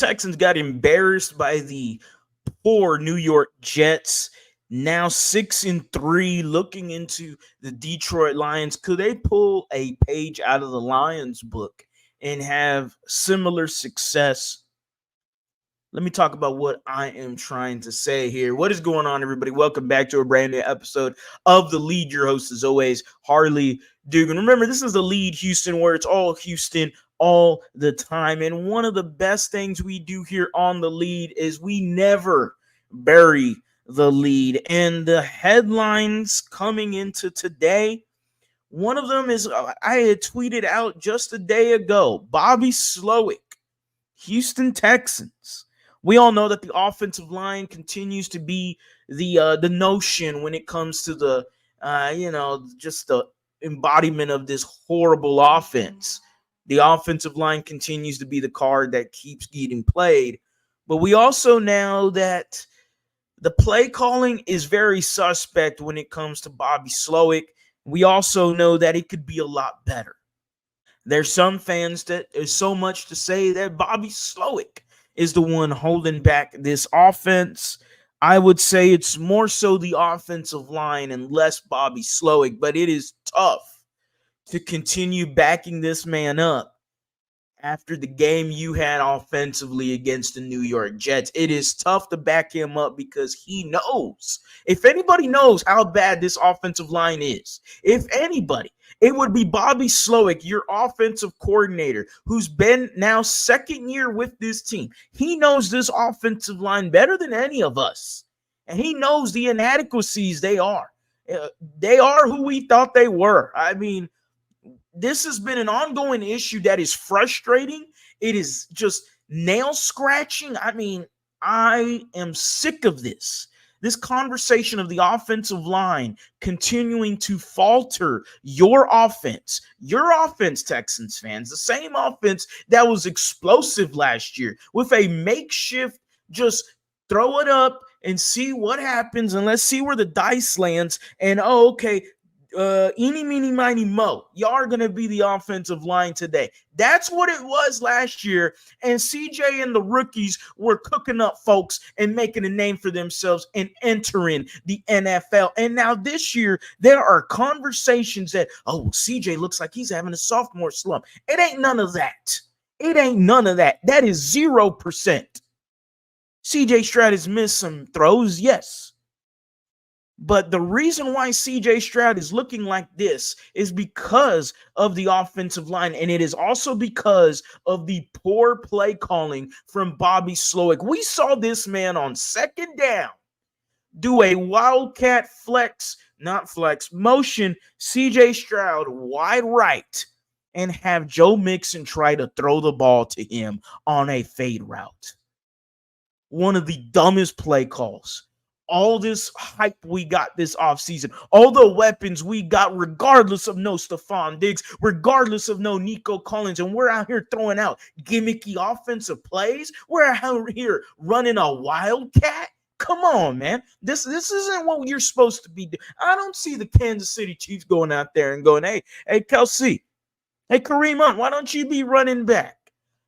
Texans got embarrassed by the poor New York Jets. Now 6-3, looking into the Detroit Lions. Could they pull a page out of the Lions book and have similar success? Let me talk about what I am trying to say here. What is going on, everybody? Welcome back to a brand new episode of The Lead. Your host, as always, Harley Dugan. Remember, this is The Lead Houston, where it's all Houston all the time. And one of the best things we do here on The Lead is we never bury the lead. And the headlines coming into today, one of them is I had tweeted out just a day ago, Bobby Slowik, Houston Texans. We all know that the offensive line continues to be the notion when it comes to the just the embodiment of this horrible offense. The offensive line continues to be the card that keeps getting played. But we also know that the play calling is very suspect when it comes to Bobby Slowik. We also know that it could be a lot better. There's some fans that there's so much to say that Bobby Slowik is the one holding back this offense. I would say it's more so the offensive line and less Bobby Slowik, but it is tough to continue backing this man up after the game you had offensively against the New York Jets. It is tough to back him up because he knows. If anybody knows how bad this offensive line is, if anybody, it would be Bobby Slowik, your offensive coordinator, who's been now second year with this team. He knows this offensive line better than any of us. And he knows the inadequacies they are. They are who we thought they were. I mean, this has been an ongoing issue that is frustrating. It is just nail scratching. I mean, I am sick of this. This conversation of the offensive line continuing to falter your offense, Texans fans, the same offense that was explosive last year with a makeshift, just throw it up and see what happens and let's see where the dice lands. And, eeny, meeny, miny, mo. Y'all are going to be the offensive line today. That's what it was last year. And CJ and the rookies were cooking up folks and making a name for themselves and entering the NFL. And now this year, there are conversations that, CJ looks like he's having a sophomore slump. It ain't none of that. That is 0%. CJ Stroud has missed some throws, yes. But the reason why CJ Stroud is looking like this is because of the offensive line, and it is also because of the poor play calling from Bobby Slowik. We saw this man on second down do a wildcat motion CJ Stroud wide right and have Joe Mixon try to throw the ball to him on a fade route. One of the dumbest play calls. All this hype we got this offseason, all the weapons we got, regardless of no Stephon Diggs, regardless of no Nico Collins, and we're out here throwing out gimmicky offensive plays. We're out here running a wildcat. Come on, man. This isn't what you're supposed to be doing. I don't see the Kansas City Chiefs going out there and going, hey, Kelsey, hey, Kareem Hunt, why don't you be running back?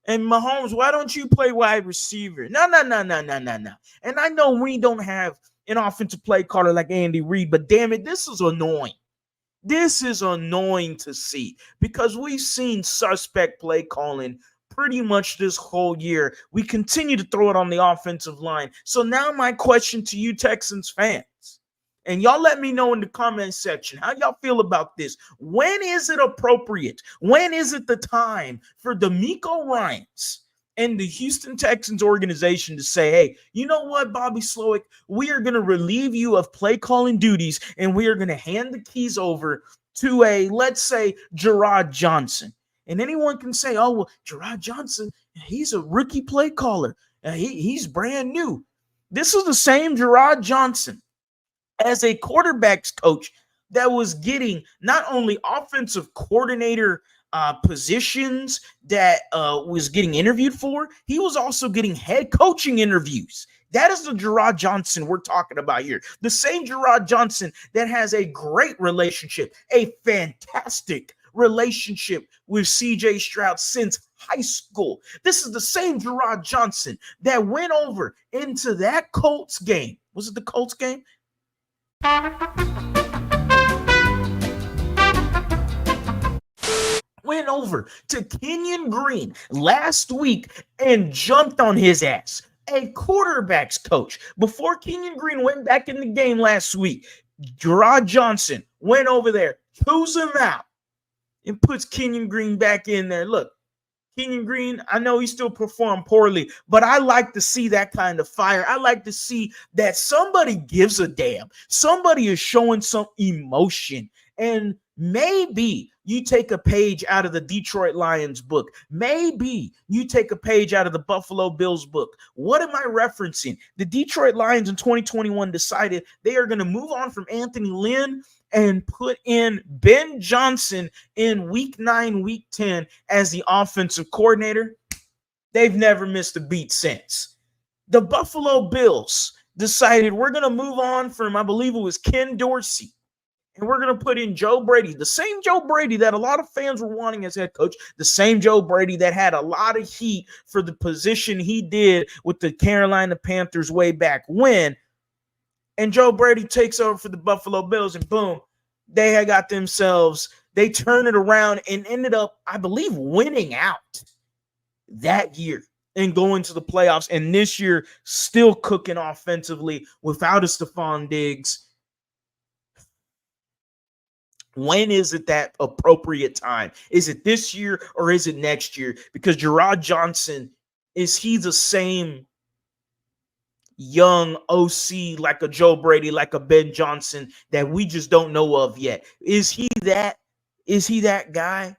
And Mahomes, why don't you play wide receiver? No. And I know we don't have an offensive play caller like Andy Reid, but damn it, this is annoying. This is annoying to see because we've seen suspect play calling pretty much this whole year. We continue to throw it on the offensive line. So now my question to you Texans fans, and y'all let me know in the comment section how y'all feel about this. When is it appropriate? When is it the time for DeMeco Ryans and the Houston Texans organization to say, hey, you know what, Bobby Slowik, we are going to relieve you of play calling duties and we are going to hand the keys over to let's say, Jerrod Johnson. And anyone can say, oh, well, Jerrod Johnson, he's a rookie play caller. He's brand new. This is the same Jerrod Johnson as a quarterbacks coach that was getting not only offensive coordinator positions that was getting interviewed for, he was also getting head coaching interviews. That is the Jerrod Johnson we're talking about here. The same Jerrod Johnson that has a great relationship, a fantastic relationship with CJ Stroud since high school. This is the same Jerrod Johnson that went over into that Colts game. Was it the Colts game? Went over to Kenyon Green last week and jumped on his ass. A quarterback's coach. Before Kenyon Green went back in the game last week, Jerrod Johnson went over there, chose him out, and puts Kenyon Green back in there. Look, Kenyon Green, I know he still performed poorly, but I like to see that kind of fire. I like to see that somebody gives a damn. Somebody is showing some emotion. And maybe you take a page out of the Detroit Lions book. Maybe you take a page out of the Buffalo Bills book. What am I referencing? The Detroit Lions in 2021 decided they are going to move on from Anthony Lynn and put in Ben Johnson in week 9, week 10 as the offensive coordinator. They've never missed a beat since. The Buffalo Bills decided we're going to move on from, I believe it was Ken Dorsey, and we're going to put in Joe Brady, the same Joe Brady that a lot of fans were wanting as head coach, the same Joe Brady that had a lot of heat for the position he did with the Carolina Panthers way back when. And Joe Brady takes over for the Buffalo Bills, and boom, they had got themselves, they turned it around and ended up, I believe, winning out that year and going to the playoffs. And this year, still cooking offensively without a Stephon Diggs. When is it that appropriate time? Is it this year or is it next year? Because Jerrod Johnson, is he the same young OC like a Joe Brady, like a Ben Johnson that we just don't know of yet? Is he that guy?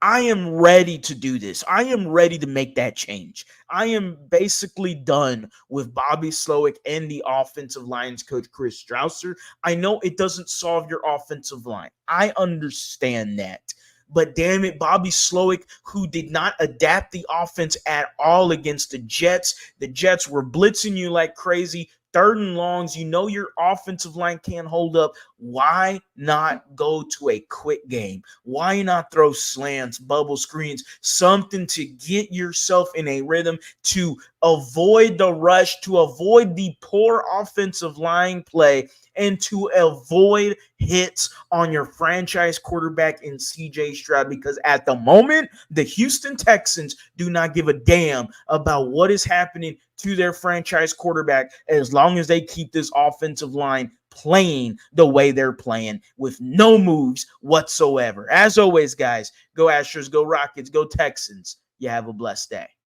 I am ready to do this. I am ready to make that change. I am basically done with Bobby Slowik and the offensive lines coach Chris Strausser. I know it doesn't solve your offensive line. I understand that. But damn it, Bobby Slowik, who did not adapt the offense at all against the Jets. The Jets were blitzing you like crazy. 3rd and longs, you know your offensive line can't hold up. Why not go to a quick game? Why not throw slants, bubble screens, something to get yourself in a rhythm, to avoid the rush, to avoid the poor offensive line play, and to avoid hits on your franchise quarterback in CJ Stroud? Because at the moment, the Houston Texans do not give a damn about what is happening to their franchise quarterback as long as they keep this offensive line playing the way they're playing with no moves whatsoever. As always, guys, go Astros, go Rockets, go Texans. You have a blessed day.